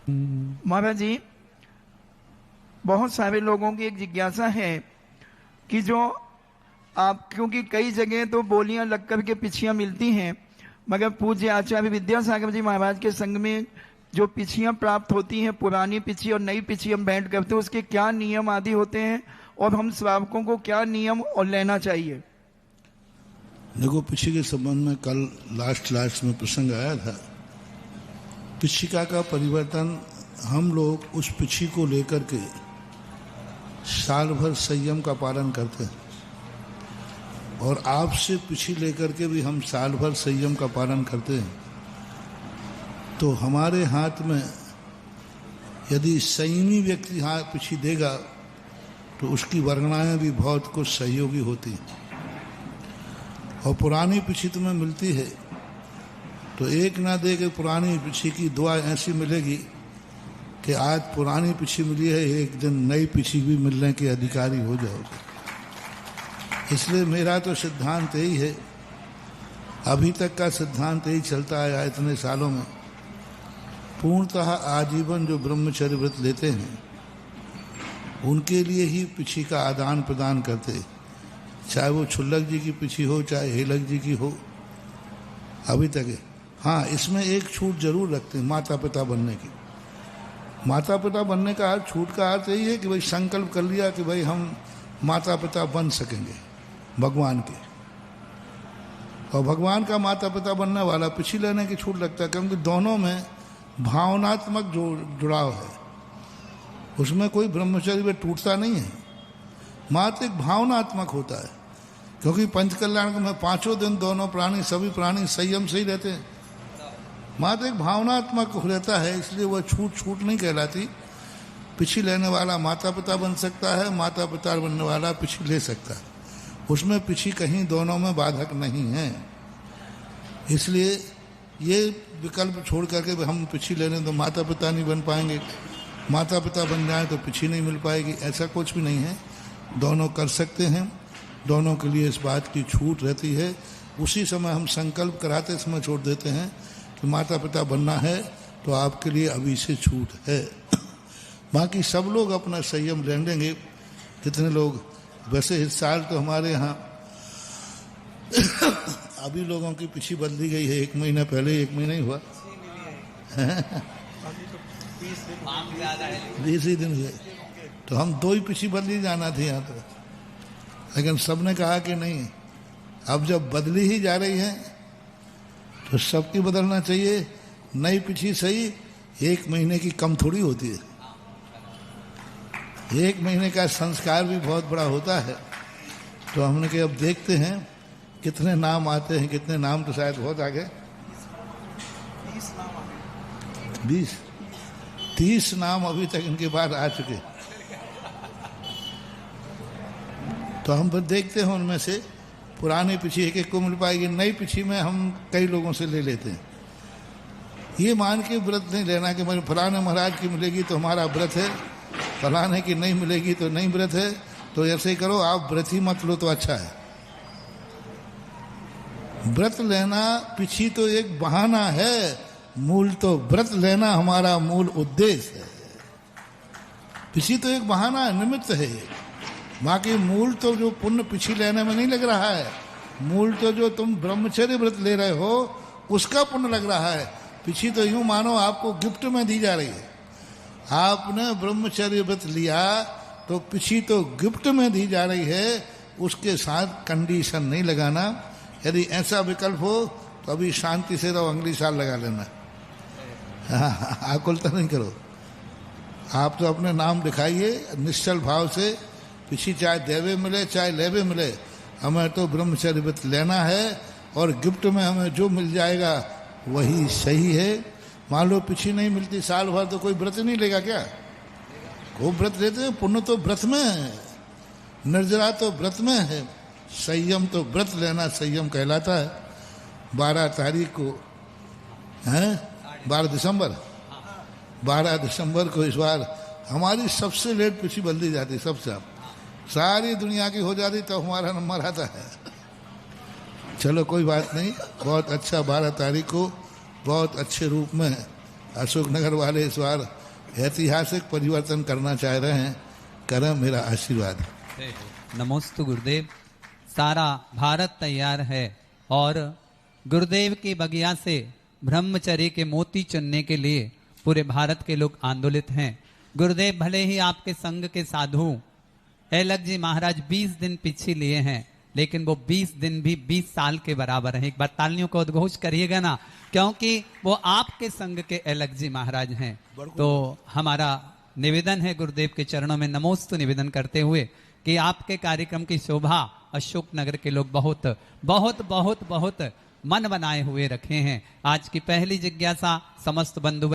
महाराज जी, बहुत सारे लोगों की एक जिज्ञासा है कि जो आप, क्योंकि कई जगह तो बोलियां लग कर के पिछियां मिलती हैं, मगर पूज्य आचार्य विद्यासागर जी महाराज के संग में जो पिछियां प्राप्त होती हैं, पुरानी पिछी और नई पिछी हम भेंट करते हैं, उसके क्या नियम आदि होते हैं और हम श्रावकों को क्या नियम और लेना चाहिए? देखो, पिछी के संबंध में कल लास्ट में प्रसंग आया था। पिछिका का परिवर्तन हम लोग उस पिछी को लेकर के साल भर संयम का पालन करते हैं, और आपसे पिछी लेकर के भी हम साल भर संयम का पालन करते हैं। तो हमारे हाथ में यदि संयमी व्यक्ति हाथ पिछी देगा तो उसकी वर्गणाएं भी बहुत कुछ सहयोगी होती हैं। और पुरानी पिछी तुम्हें मिलती है तो एक ना दे के पुरानी पिछी की दुआ ऐसी मिलेगी कि आज पुरानी पिछी मिली है, एक दिन नई पिछी भी मिलने के अधिकारी हो जाओगे। इसलिए मेरा तो सिद्धांत यही है, अभी तक का सिद्धांत यही चलता आया इतने सालों में। पूर्णतः आजीवन जो ब्रह्मचर्य व्रत लेते हैं उनके लिए ही पिछी का आदान प्रदान करते, चाहे वो छुल्लक जी की पिछी हो चाहे हेलक जी की हो, अभी तक है। हाँ, इसमें एक छूट जरूर रखते हैं, माता पिता बनने की। माता पिता बनने का अर्थ, छूट का अर्थ यही है कि भाई संकल्प कर लिया कि भाई हम माता पिता बन सकेंगे भगवान के, और भगवान का माता पिता बनने वाला पिछी लेने की छूट लगता है, क्योंकि दोनों में भावनात्मक जुड़ाव है। उसमें कोई ब्रह्मचर्य में टूटता नहीं है, मात्र एक भावनात्मक होता है। क्योंकि पंचकल्याण में 5 दिन दोनों प्राणी, सभी प्राणी संयम से ही रहते हैं, मात्र एक भावनात्मक रहता है, इसलिए वह छूट नहीं कहलाती। पिछी लेने वाला माता पिता बन सकता है, माता पिता बनने वाला पिछी ले सकता है, उसमें पिछी कहीं दोनों में बाधक नहीं है। इसलिए ये विकल्प छोड़ करके हम पिछी लेने तो माता पिता नहीं बन पाएंगे, माता पिता बन जाए तो पिछी नहीं मिल पाएगी, ऐसा कुछ भी नहीं है। दोनों कर सकते हैं, दोनों के लिए इस बात की छूट रहती है। उसी समय हम संकल्प कराते समय छोड़ देते हैं कि माता पिता बनना है तो आपके लिए अभी से छूट है। बाकी सब लोग अपना संयम ले लेंगे। कितने लोग, वैसे इस साल तो हमारे यहाँ अभी लोगों की पिछी बदली गई है, 1 महीना पहले, 1 महीना ही हुआ, 20 ही दिन हुए, तो हम 2 ही पिछी बदली जाना थी यहाँ पर। लेकिन सबने कहा कि नहीं, अब जब बदली ही जा रही है तो सबकी बदलना चाहिए। नई पिछी सही, 1 महीने की कम थोड़ी होती है। 1 महीने का संस्कार भी बहुत बड़ा होता है। तो हमने कहा अब देखते हैं कितने नाम आते हैं, कितने नाम तो शायद बहुत आगे 30 नाम अभी तक इनके बाद आ चुके। तो हम फिर देखते हैं उनमें से पुरानी पिछी एक को मिल पाएगी, नई पिछी में हम कई लोगों से ले लेते हैं। ये मान के व्रत नहीं लेना कि मेरे फलाने महाराज की मिलेगी तो हमारा व्रत है, फलाने की नहीं मिलेगी तो नहीं व्रत है। तो ऐसे ही करो, आप व्रत ही मत लो तो अच्छा है। व्रत लेना पिछी तो एक बहाना है, मूल तो व्रत लेना हमारा मूल उद्देश्य है। पिछी तो एक बहाना है, निमित्त है। बाकी मूल तो जो पुण्य पिछी लेने में नहीं लग रहा है, मूल तो जो तुम ब्रह्मचर्य व्रत ले रहे हो उसका पुण्य लग रहा है। पिछी तो यूं मानो आपको गिफ्ट में दी जा रही है। आपने ब्रह्मचर्य व्रत लिया तो पिछी तो गिफ्ट में दी जा रही है, उसके साथ कंडीशन नहीं लगाना। यदि ऐसा विकल्प हो तो अभी शांति से रहो, अगली साल लगा लेना, आकुलता नहीं करो। आप तो अपने नाम दिखाइए निश्चल भाव से, पिछी चाहे देवे मिले चाहे लेवे मिले, हमें तो ब्रह्मचर्य व्रत लेना है और गिफ्ट में हमें जो मिल जाएगा वही सही है। मान लो पिछी नहीं मिलती साल भर तो कोई व्रत नहीं लेगा क्या? वो व्रत लेते हैं, पुण्य तो व्रत में है, निर्जरा तो व्रत में है, संयम तो व्रत लेना संयम कहलाता है। 12 तारीख को है, 12 दिसंबर को इस बार हमारी सबसे लेट पिछी बदली जाती, सबसे। सारी दुनिया की हो जाती तो हमारा नंबर आता है। चलो कोई बात नहीं, बहुत अच्छा 12 तारीख को बहुत अच्छे रूप में अशोक नगर वाले इस बार ऐतिहासिक परिवर्तन करना चाह रहे हैं, करें, मेरा आशीर्वाद। नमोस्तु गुरुदेव। सारा भारत तैयार है और गुरुदेव की बगिया से ब्रह्मचर्य के मोती चुनने के लिए पूरे भारत के लोग आंदोलित हैं। गुरुदेव भले ही आपके संघ के साधु अलग जी महाराज 20 दिन पीछे लिए हैं, लेकिन वो 20 दिन भी 20 साल के बराबर हैं। एक बार तालियों को उद्घोष करिएगा ना, क्योंकि वो आपके संघ के अलग जी महाराज हैं। तो हमारा निवेदन है गुरुदेव के चरणों में नमोस्तु निवेदन करते हुए कि आपके कार्यक्रम की शोभा अशोकनगर के लोग बहुत बहुत बहुत बहुत मन बनाए हुए रखे हैं। आज की पहली जिज्ञासा समस्त बंधु